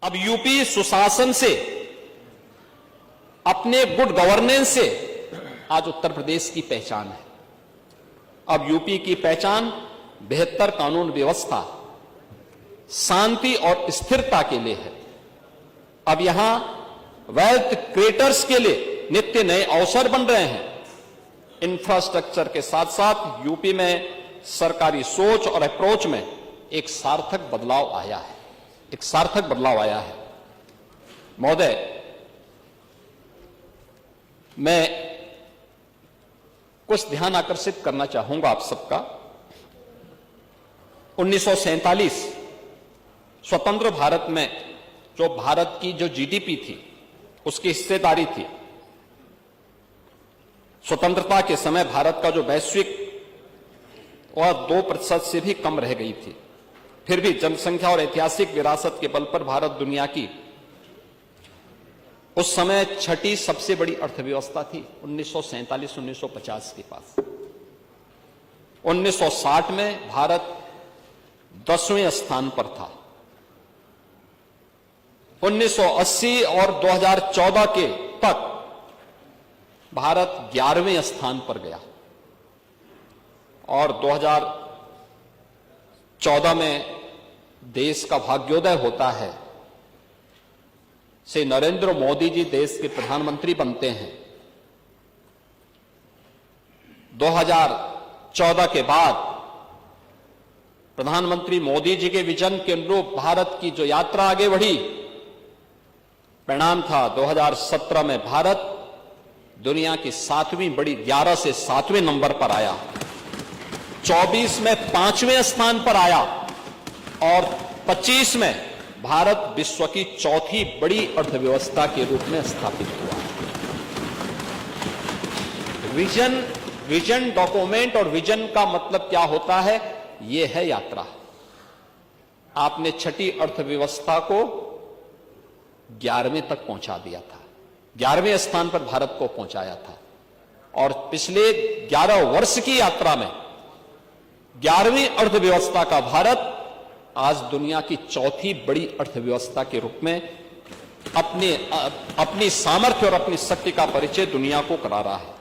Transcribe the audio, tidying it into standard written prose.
अब यूपी सुशासन से, अपने गुड गवर्नेंस से आज उत्तर प्रदेश की पहचान है। अब यूपी की पहचान बेहतर कानून व्यवस्था, शांति और स्थिरता के लिए है। अब यहां वेल्थ क्रिएटर्स के लिए नित्य नए अवसर बन रहे हैं। इंफ्रास्ट्रक्चर के साथ साथ यूपी में सरकारी सोच और अप्रोच में एक सार्थक बदलाव आया है, एक सार्थक बदलाव आया है। महोदय, मैं कुछ ध्यान आकर्षित करना चाहूंगा आप सबका। 1947 स्वतंत्र भारत में जो भारत की जो जीडीपी थी, उसकी हिस्सेदारी थी। स्वतंत्रता के समय भारत का जो वैश्विक वह 2% से भी कम रह गई थी। फिर भी जनसंख्या और ऐतिहासिक विरासत के बल पर भारत दुनिया की उस समय छठी सबसे बड़ी अर्थव्यवस्था थी। 1947-1950 के पास 1960 में भारत 10वें स्थान पर था। 1980 और 2014 के तक भारत 11वें स्थान पर गया और 2014 में देश का भाग्योदय होता है से नरेंद्र मोदी जी देश के प्रधानमंत्री बनते हैं। 2014 के बाद प्रधानमंत्री मोदी जी के विजन के अनुरूप भारत की जो यात्रा आगे बढ़ी, परिणाम था 2017 में भारत दुनिया की 7वीं बड़ी 11 से 7वें नंबर पर आया, 24 में 5वें स्थान पर आया और 25 में भारत विश्व की चौथी बड़ी अर्थव्यवस्था के रूप में स्थापित हुआ। विजन डॉक्यूमेंट और विजन का मतलब क्या होता है, यह है यात्रा। आपने छठी अर्थव्यवस्था को 11वें तक पहुंचा दिया था, 11वें स्थान पर भारत को पहुंचाया था और पिछले 11 वर्ष की यात्रा में 11वीं अर्थव्यवस्था का भारत आज दुनिया की चौथी बड़ी अर्थव्यवस्था के रूप में अपनी सामर्थ्य और अपनी शक्ति का परिचय दुनिया को करा रहा है।